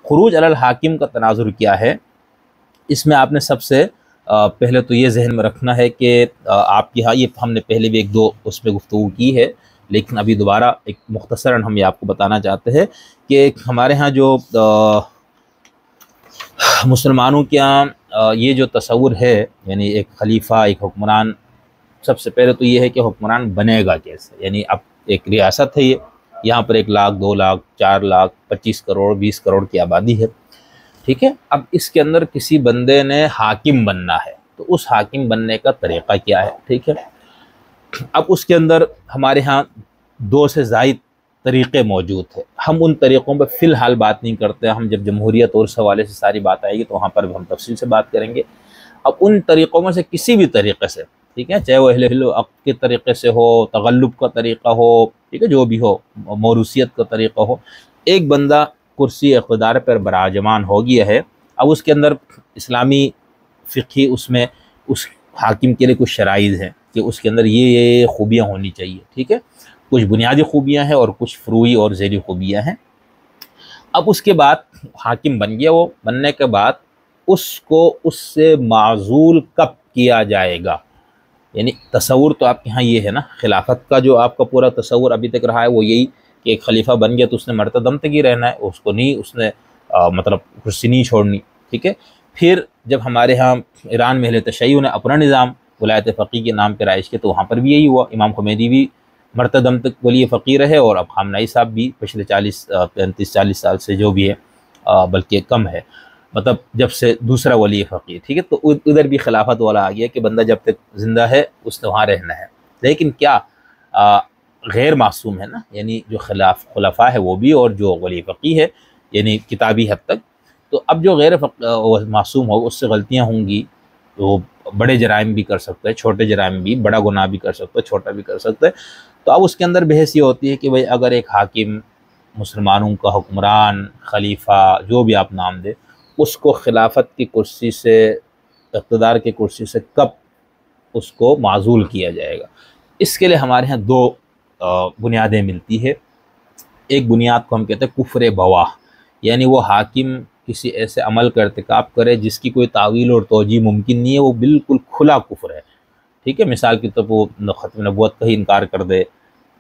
خروج علی الحاکم کا تناظر کیا ہے، اس میں آپ نے سب سے پہلے تو یہ ذہن میں رکھنا ہے کہ آپ کے ہاں یہ ہم نے پہلے بھی ایک دو اس میں گفتگو کی ہے، لیکن ابھی دوبارہ ایک مختصراً ہم یہ آپ کو بتانا چاہتے ہیں کہ ہمارے ہاں جو مسلمانوں کے ہاں یہ جو تصور ہے، یعنی ایک خلیفہ، ایک حکمران، سب سے پہلے تو یہ ہے کہ حکمران بنے گا کیسے، یعنی اب ایک ریاست ہے، یہاں پر 1 لاکھ 2 لاکھ 4 لاکھ 25 کروڑ 20 کروڑ کی آبادی ہے، ٹھیک ہے۔ اب اس کے اندر کسی بندے نے حاکم بننا ہے، تو اس حاکم بننے کا طریقہ کیا ہے، ٹھیک ہے۔ اب اس کے اندر ہمارے ہاں 2 سے زائد طریقے موجود ہیں، ہم ان طریقوں پہ فی الحال بات نہیں کرتے، ہم جب جمہوریت اور اس حوالے سے ساری بات آئے گی تو وہاں پر ہم تفصیل سے بات کریں گے۔ اب ان طریقوں میں سے کسی بھی طریقے سے، ٹھیک ہے، چاہے وہ اہل عقد کے طریقے سے ہو، تغلب کا طریقہ ہو، ٹھیک ہے، جو بھی ہو، موروثیت کا طریقہ ہو، ایک بندہ کرسی اقتدار پر براجمان ہو گیا ہے، اب اس کے اندر اسلامی فقہی اس میں اس حاکم کے لیے کچھ شرائط ہیں کہ اس کے اندر یہ خوبیاں ہونی چاہیے، ٹھیک ہے، کچھ بنیادی خوبیاں ہیں اور کچھ فروعی اور ذیلی خوبیاں ہیں۔ اب اس کے بعد حاکم بن گیا، وہ بننے کے بعد اس کو اس سے معزول کب کیا جائے گا، یعنی تصور تو آپ کے ہاں یہ ہے نا، خلافت کا جو آپ کا پورا تصور ابھی تک رہا ہے وہ یہی کہ ایک خلیفہ بن گیا تو اس نے مرتے دم تک ہی رہنا ہے، اس کو نہیں، اس نے مطلب کرسی نہیں چھوڑنی، ٹھیک ہے۔ پھر جب ہمارے ہاں ایران میں اہل تشیع نے اپنا نظام ولایت فقیہ کے نام پہ رائج کیا تو وہاں پر بھی یہی ہوا، امام خمینی بھی مرتے دم تک ولی فقیہ رہے، اور اب خامنہئی صاحب بھی پچھلے 35-40 سال سے جو بھی ہے بلکہ کم ہے، مطلب جب سے دوسرا ولی فقیہ، ٹھیک ہے، تو ادھر بھی خلافت والا آ گیا کہ بندہ جب تک زندہ ہے اس نے وہاں رہنا ہے، لیکن کیا غیر معصوم ہے نا، یعنی جو خلفاء ہے وہ بھی اور جو ولی فقیہ ہے یعنی کتابی حد تک، تو اب جو غیر معصوم ہو اس سے غلطیاں ہوں گی، وہ بڑے جرائم بھی کر سکتا ہے، چھوٹے جرائم بھی، بڑا گناہ بھی کر سکتا ہے، چھوٹا بھی کر سکتا ہے، تو اب اس کے اندر بحث یہ ہوتی ہے کہ بھئی اگر ایک حاکم، مسلمانوں کا حکمران، خلیفہ، جو بھی آپ نام دے، اس کو خلافت کی کرسی سے، اقتدار کی کرسی سے کب اس کو معزول کیا جائے گا، اس کے لیے ہمارے ہاں 2 بنیادیں ملتی ہے۔ ایک بنیاد کو ہم کہتے ہیں کفر بواہ، یعنی وہ حاکم کسی ایسے عمل کا ارتکاب کرے جس کی کوئی تعویل اور توجیہ ممکن نہیں ہے، وہ بالکل کھلا کفر ہے، ٹھیک ہے، مثال کے طور پر وہ ختم نبوت کا ہی انکار کر دے،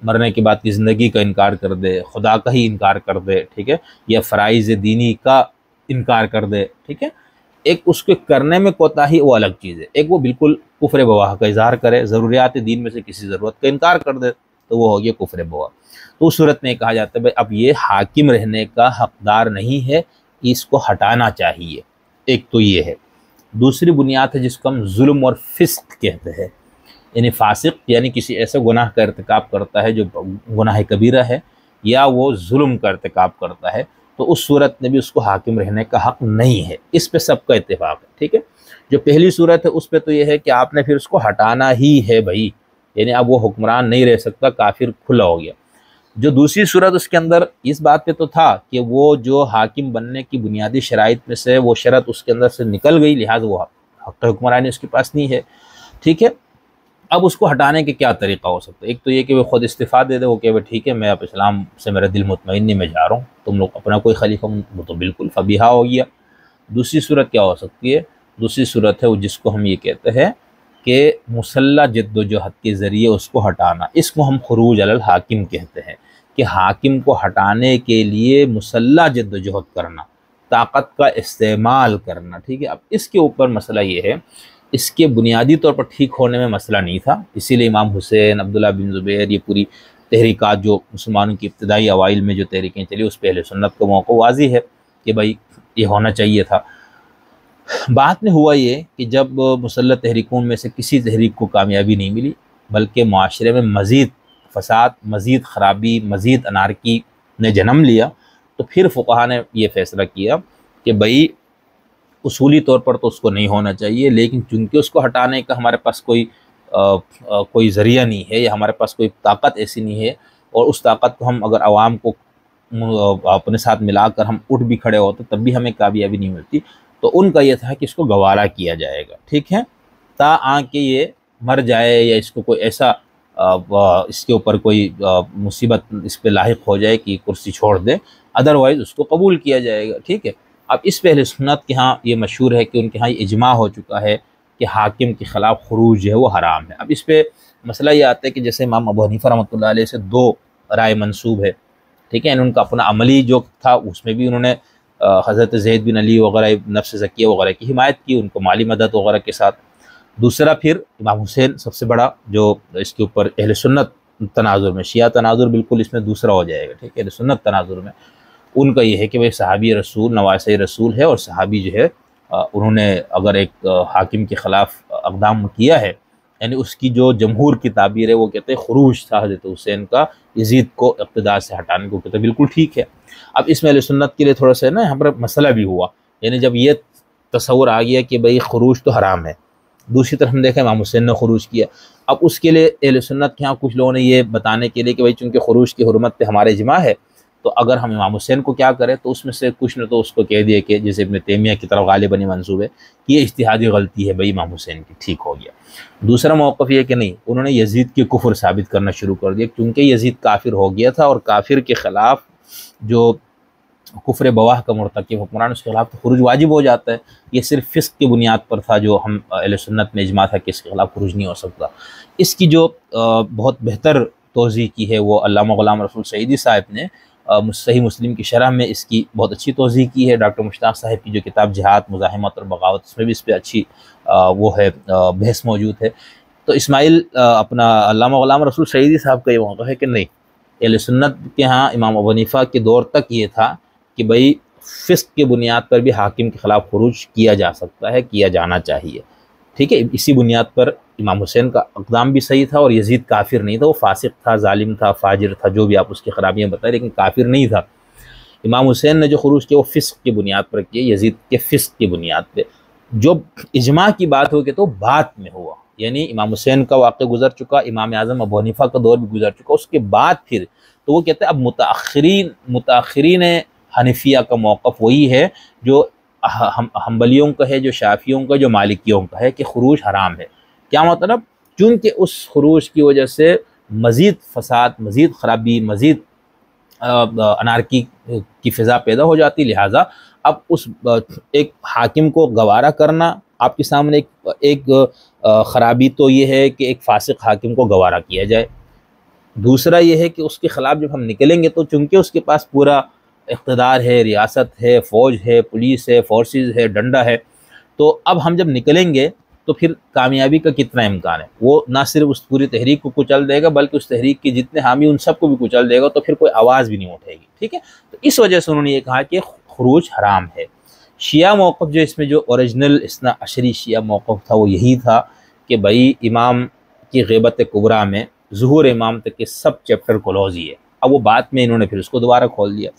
مرنے کے بعد کی زندگی کا انکار کر دے، خدا کا ہی انکار کر دے، ٹھیک ہے، یا فرائض دینی کا انکار کر دے، ٹھیک ہے۔ ایک اس کے کرنے میں کوتاہی وہ الگ چیز ہے، ایک وہ بالکل کفر بواہ کا اظہار کرے، ضروریات دین میں سے کسی ضرورت کا انکار کر دے تو وہ ہو گیا کفر بواہ۔ تو اس صورت میں کہا جاتا ہے بھائی اب یہ حاکم رہنے کا حقدار نہیں ہے، اس کو ہٹانا چاہیے، ایک تو یہ ہے۔ دوسری بنیاد ہے جس کو ہم ظلم اور فسق کہتے ہیں، یعنی فاسق یعنی کسی ایسے گناہ کا ارتکاب کرتا ہے جو گناہ کبیرہ ہے، یا وہ ظلم کا ارتکاب کرتا ہے، تو اس صورت میں بھی اس کو حاکم رہنے کا حق نہیں ہے، اس پہ سب کا اتفاق ہے، ٹھیک ہے۔ جو پہلی صورت ہے اس پہ تو یہ ہے کہ آپ نے پھر اس کو ہٹانا ہی ہے بھائی، یعنی اب وہ حکمران نہیں رہ سکتا، کافر کھلا ہو گیا۔ جو دوسری صورت اس کے اندر اس بات پہ تو تھا کہ وہ جو حاکم بننے کی بنیادی شرائط میں سے وہ شرط اس کے اندر سے نکل گئی، لہٰذا وہ حق حکمرانی اس کے پاس نہیں ہے، ٹھیک ہے۔ اب اس کو ہٹانے کے کیا طریقہ ہو سکتا ہے؟ ایک تو یہ کہ وہ خود استعفیٰ دے دے، وہ کہ ٹھیک ہے میں اب اسلام سے میرا دل مطمئن نہیں، میں جا رہا ہوں، تم لوگ اپنا کوئی خلیفہ، وہ تو بالکل فبیہا ہو گیا۔ دوسری صورت کیا ہو سکتی ہے؟ دوسری صورت ہے وہ جس کو ہم یہ کہتے ہیں کہ مسلح جد و جہد کے ذریعے اس کو ہٹانا، اس کو ہم خروج علی الحاکم کہتے ہیں، کہ حاکم کو ہٹانے کے لیے مسلح جد و جہد کرنا، طاقت کا استعمال کرنا، ٹھیک ہے۔ اب اس کے اوپر مسئلہ یہ ہے، اس کے بنیادی طور پر ٹھیک ہونے میں مسئلہ نہیں تھا، اسی لیے امام حسین، عبداللہ بن زبیر، یہ پوری تحریکات جو مسلمانوں کی ابتدائی اوائل میں جو تحریکیں چلی، اس پہ اہل سنت کا موقع واضح ہے کہ بھائی یہ ہونا چاہیے تھا۔ بعد میں ہوا یہ کہ جب مسلح تحریکوں میں سے کسی تحریک کو کامیابی نہیں ملی، بلکہ معاشرے میں مزید فساد، مزید خرابی، مزید انارکی نے جنم لیا، تو پھر فقہا نے یہ فیصلہ کیا کہ بھائی اصولی طور پر تو اس کو نہیں ہونا چاہیے، لیکن چونکہ اس کو ہٹانے کا ہمارے پاس کوئی ذریعہ نہیں ہے، یا ہمارے پاس کوئی طاقت ایسی نہیں ہے، اور اس طاقت کو ہم اگر عوام کو اپنے ساتھ ملا کر ہم اٹھ بھی کھڑے ہوتے تب بھی ہمیں کامیابی نہیں ملتی، تو ان کا یہ تھا کہ اس کو گوارا کیا جائے گا، ٹھیک ہے، کہ یہ مر جائے یا اس کو کوئی ایسا اس کے اوپر کوئی مصیبت اس پہ لاحق ہو جائے کہ کرسی چھوڑ دے، ادروائز اس کو قبول کیا جائے گا، ٹھیک ہے۔ اب اس پہ اہل سنت کے ہاں یہ مشہور ہے کہ ان کے ہاں یہ اجماع ہو چکا ہے کہ حاکم کے خلاف خروج جو ہے وہ حرام ہے۔ اب اس پہ مسئلہ یہ آتا ہے کہ جیسے امام ابو حنیفہ رحمۃ اللہ علیہ سے 2 رائے منسوب ہے، ٹھیک ہے، یعنی ان کا اپنا عملی جو تھا اس میں بھی انہوں نے حضرت زید بن علی وغیرہ نفس زکیہ وغیرہ کی حمایت کی، ان کو مالی مدد وغیرہ کے ساتھ۔ دوسرا پھر امام حسین سب سے بڑا جو اس کے اوپر اہل سنت تناظر میں، شیعہ تناظر بالکل اس میں دوسرا ہو جائے گا، ٹھیک ہے، اہل سنت تناظر میں ان کا یہ ہے کہ بھائی صحابی رسول نواسہ رسول ہے، اور صحابی جو ہے انہوں نے اگر ایک حاکم کے خلاف اقدام کیا ہے، یعنی اس کی جو جمہور کی تعبیر ہے وہ کہتے ہیں خروج تھا حضرت حسین کا یزید کو اقتدار سے ہٹانے کو، کہتے ہیں بالکل ٹھیک ہے۔ اب اس میں اہل سنت کے لیے تھوڑا سا نا یہاں پر مسئلہ بھی ہوا، یعنی جب یہ تصور آ گیا کہ بھئی خروج تو حرام ہے، دوسری طرف ہم دیکھیں امام حسین نے خروج کیا، اب اس کے لیے اہل سنت کے ہاں کچھ لوگوں نے یہ بتانے کے لیے کہ بھئی چونکہ خروج کی حرمت پہ ہمارے اجماع ہے، تو اگر ہم امام حسین کو کیا کریں، تو اس میں سے کچھ نے تو اس کو کہہ دیا کہ جیسے ابن تیمیہ کی طرف غالباً منسوب ہے کہ یہ اجتہادی غلطی ہے بھئی امام حسین کی، ٹھیک ہو گیا۔ دوسرا موقف یہ کہ نہیں، انہوں نے یزید کی کفر ثابت کرنا شروع کر دیا، کیونکہ یزید کافر ہو گیا تھا، اور کافر کے خلاف جو کفر بواہ کا مرتکب حکمران اس کے خلاف تو خروج واجب ہو جاتا ہے۔ یہ صرف فسق کی بنیاد پر تھا جو ہم اہل سنت میں اجماع تھا کہ اس کے خلاف خروج نہیں ہو سکتا۔ اس کی جو بہت بہتر توضیح کی ہے وہ علامہ غلام رسول سعیدی صاحب نے صحیح مسلم کی شرح میں اس کی بہت اچھی توضیح کی ہے۔ ڈاکٹر مشتاق صاحب کی جو کتاب جہاد مزاحمت اور بغاوت، اس میں بھی اس پہ اچھی وہ ہے بحث موجود ہے۔ تو اسماعیل اپنا علامہ غلام رسول سعیدی صاحب کا یہ موقع ہے کہ نہیں، اہل سنت کے ہاں امام ابو حنیفہ کے دور تک یہ تھا کہ بھئی فسق کی بنیاد پر بھی حاکم کے خلاف خروج کیا جا سکتا ہے، کیا جانا چاہیے، ٹھیک ہے۔ اسی بنیاد پر امام حسین کا اقدام بھی صحیح تھا، اور یزید کافر نہیں تھا، وہ فاسق تھا، ظالم تھا، فاجر تھا، جو بھی آپ اس کی خرابیاں بتائیں، لیکن کافر نہیں تھا۔ امام حسین نے جو خروج کیا وہ فسق کی بنیاد پر کیا، یزید کے فسق کی بنیاد پہ۔ جو اجماع کی بات ہوگی تو بعد میں ہوا، یعنی امام حسین کا واقعہ گزر چکا، امام اعظم ابو حنیفہ کا دور بھی گزر چکا، اس کے بعد پھر تو وہ کہتے ہیں اب متاخرین حنفیہ کا موقف وہی ہے جو حنبلیوں کا ہے، جو شافعیوں کا، جو مالکیوں کا ہے کہ خروج حرام ہے۔ کیا مطلب؟ چونکہ اس خروج کی وجہ سے مزید فساد، مزید خرابی، مزید انارکی کی فضا پیدا ہو جاتی، لہٰذا اب اس ایک حاکم کو گوارا کرنا، آپ کے سامنے ایک خرابی تو یہ ہے کہ ایک فاسق حاکم کو گوارا کیا جائے۔ دوسرا یہ ہے کہ اس کے خلاف جب ہم نکلیں گے تو چونکہ اس کے پاس پورا اقتدار ہے، ریاست ہے، فوج ہے، پولیس ہے، فورسز ہے، ڈنڈا ہے، تو اب ہم جب نکلیں گے تو پھر کامیابی کا کتنا امکان ہے؟ وہ نہ صرف اس پوری تحریک کو کچل دے گا بلکہ اس تحریک کے جتنے حامی ان سب کو بھی کچل دے گا، تو پھر کوئی آواز بھی نہیں اٹھے گی، ٹھیک ہے۔ تو اس وجہ سے انہوں نے یہ کہا کہ خروج حرام ہے۔ شیعہ موقف جو اس میں جو اوریجنل اثنا عشری شیعہ موقف تھا وہ یہی تھا کہ بھائی امام کی غیبت کبریٰ میں ظہور امام تک کے سب چیپٹر کلوز ہی ہے۔ اب وہ بعد میں انہوں نے پھر اس کو دوبارہ کھول دیا۔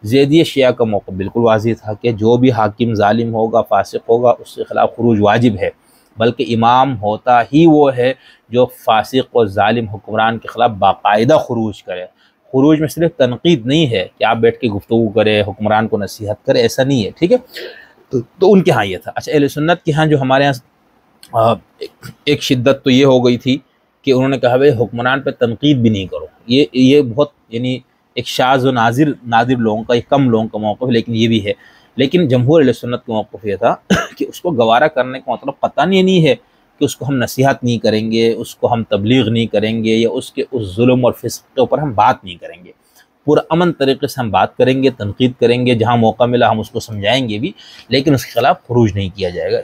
زیدی شیعہ کا موقف بالکل واضح تھا کہ جو بھی حاکم ظالم ہوگا، فاسق ہوگا، اس کے خلاف خروج واجب ہے، بلکہ امام ہوتا ہی وہ ہے جو فاسق اور ظالم حکمران کے خلاف باقاعدہ خروج کرے۔ خروج میں صرف تنقید نہیں ہے کہ آپ بیٹھ کے گفتگو کرے، حکمران کو نصیحت کرے، ایسا نہیں ہے، ٹھیک ہے۔ تو ان کے ہاں یہ تھا۔ اچھا، اہل سنت کے ہاں جو ہمارے ہاں ایک شدت تو یہ ہو گئی تھی کہ انہوں نے کہا بھائی حکمران پہ تنقید بھی نہیں کرو، یہ بہت یعنی ایک شاذ و نادر لوگوں کا، ایک کم لوگوں کا موقف ہے، لیکن یہ بھی ہے۔ لیکن جمہور اہل سنت کا موقف یہ تھا کہ اس کو گوارا کرنے کا مطلب قطعاً یہ نہیں ہے کہ اس کو ہم نصیحت نہیں کریں گے، اس کو ہم تبلیغ نہیں کریں گے، یا اس کے اس ظلم اور فسق کے اوپر ہم بات نہیں کریں گے۔ پرامن طریقے سے ہم بات کریں گے، تنقید کریں گے، جہاں موقع ملا ہم اس کو سمجھائیں گے بھی، لیکن اس کے خلاف خروج نہیں کیا جائے گا۔